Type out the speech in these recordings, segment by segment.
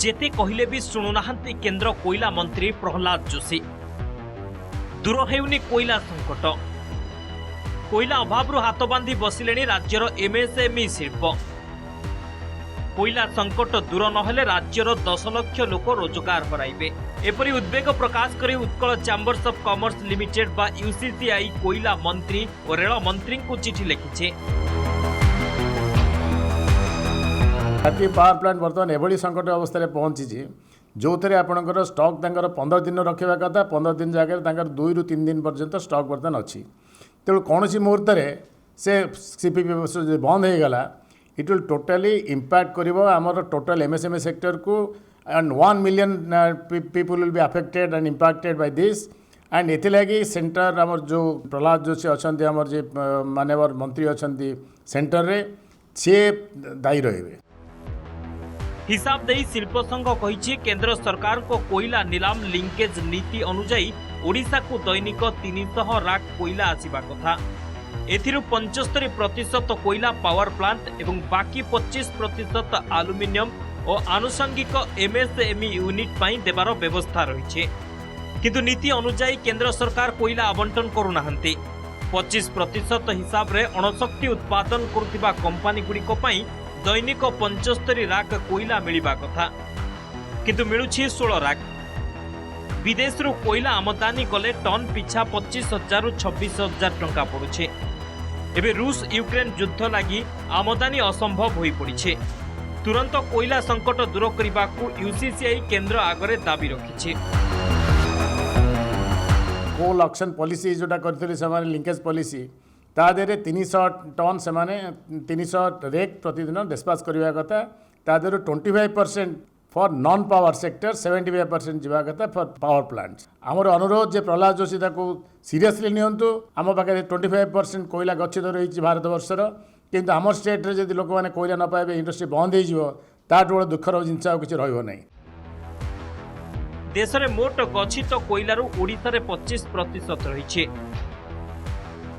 जेते कहले भी शुणुनाहांती केंद्र कोयला मंत्री प्रहलाद जोशी। दूर हेउनी कोयला संकट। कोयला अभाव हाथ बांधी बसिले राज्यर एमएसएमई शिल्प। कोयला संकट दूर नहेले राज्यर 10 लाख लोक रोजगार हराइबे। एपरी उद्वेग प्रकाश करी Utkal chambers of commerce limited बा यूसीसीआई कोयला मंत्री और रेल मंत्री को चिठी लिखिछे। भारतीय पावर प्लांट बर्तमान एभली संकट अवस्था पहुंची जो थे आपंकर स्टॉक 15 दिन रखा कथा 15 दिन जगह 2 ରୁ 3 दिन पर्यंत स्टॉक बर्तमान अच्छी तेणु कौन मुहूर्त से सीपीपी बंद हो गला इट विल टोटाली इंपैक्ट करिवो आमर टोटल एमएसएमई सेक्टर को and 1 million people will be affected and impacted by this and एथिलागी सेंटर आमर जो प्रहलाद जोशी अच्छा आमर जे मानवर मंत्री अच्छा सेंटर रे सी दायी रहे। हिसाब दे शिल्प संघ कही केंद्र सरकार को कोयला नीलाम लिंकेज नीति अनुजाई ओडिशा को दैनिक 300 लाख कोयला आसिबा कथा। एथिरु 75% कोयला पावर प्लांट एवं बाकी 25% आलुमिनियम और आनुषंगिक एमएसएमई यूनिट पाई देबार व्यवस्था रही। किंतु नीति अनुजाई केंद्र सरकार कोयला आवंटन करुनाहांती। 25% हिसाब रे अणुशक्ति उत्पादन करुथिबा कंपनी गुड़िक पाई दैनिक 75 लाख कोयला मिलिबा कथा किंतु मिलुछि 16 लाख। विदेश रु कोयला आमदानी कले टन पिछा 25,000 रु 26,000 टंका पड़ुछे। एबे रूस यूक्रेन युद्ध लगी आमदानी असंभव होई पड़िछे। तुरंत कोयला संकट दूर करने को यूसीसीआई केंद्र आगरे दाबी रखिछे। कोल ऑक्शन पॉलिसी जोटा करथिले से लिंकेज पॉलिसी ता देरे 300 टन से 300 रेक प्रतिदिन डिस्पाच करवा कथा ता देरे 25% फॉर नॉन पावर सेक्टर 75% जीवा कथा फॉर पावर प्लांट्स। आमर अनुरोध जे प्रहलाद जोशी ताको सीरियसली नियंतु। आम पाखे 25% कोयला गच्छित रही भारत वर्षर किंतु आम स्टेट रे जदि लोक मैंने कोयला न पाइबे इंडस्ट्री बंद हो बड़ दुखर जिनस किसी रही। देश में मोट गच्छित कोयलारू ओडिशा रे 25% रही।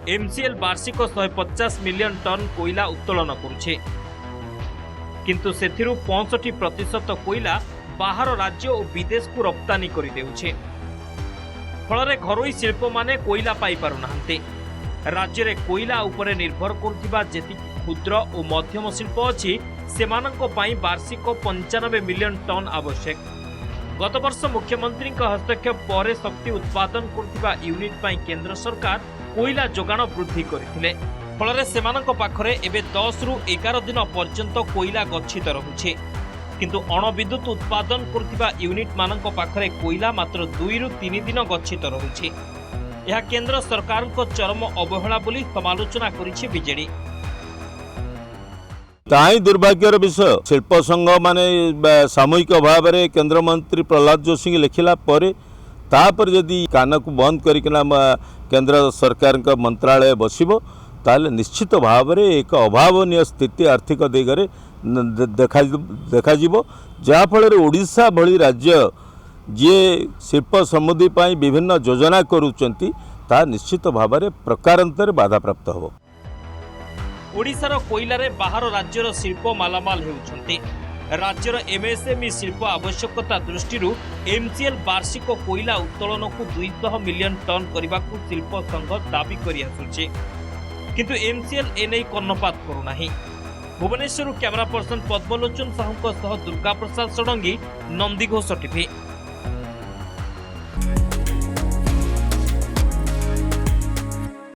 एमसीएल वार्षिक 150 मिलियन टन कोयला उत्तोलन करुछे किंतु सेथिरु 65% कोयला बाहर राज्य और विदेश को रप्तानी करि देउछे। फल घरोई शिल्प माने कोयला पाई पारु नाहंते। राज्य रे कोयला उपरे निर्भर करुथिबा जेति क्षुद्र और मध्यम शिल्प अछि सेमानंको पाई वार्षिक 95 मिलियन टन आवश्यक। गत वर्ष मुख्यमंत्री हस्तक्षेप पर शक्ति उत्पादन करुथिबा यूनिट पाई केंद्र सरकार कोयला जोगाण वृद्धि करथिले। फल सेमानंको पाखरे एबे 10 रु 11 दिन पर्यंत कोयला गच्छित रहुछे किंतु अणविद्युत उत्पादन करुथिबा यूनिट मानंको पाखरे कोयला मात्र 2 रु 3 दिन गच्छित रहुछे। यह केंद्र सरकार को चरम अवहेला बोली समालोचना करिछि बीजेडी। ताई दुर्भाग्यर विषय शिल्प संघ माने सामूहिक भाव में केंद्र मंत्री प्रहलाद जोशी लिखिला तापर जदि कान को बंद करकिना केंद्र सरकार का मंत्रालय बसिबो ताले निश्चित भाव में एक अभावनीय स्थिति आर्थिक दिगरे देखा जीवो जहाँ फल ओडिशा भली राज्य जे शिल्प समृद्धि पाई विभिन्न योजना करूचंती ता निश्चित भाव में प्रकारांतर बाधा प्राप्त हो। ओडिशार कोयलारे बाहर राज्यर शिल्प मालामाल हेउछंती। राज्यर एमएसएमई शिल्प आवश्यकता दृष्टि एमसीएल वार्षिक कोयला उत्तोलन को 200 मिलियन टन करने को शिल्प संघ दाबी करि आसुचे किंतु एमसीएल एने कर्णपात करुनाही। Bhubaneswar camera person Padmalochan Sahu Durga Prasad Sarangi, Nandighosh TV.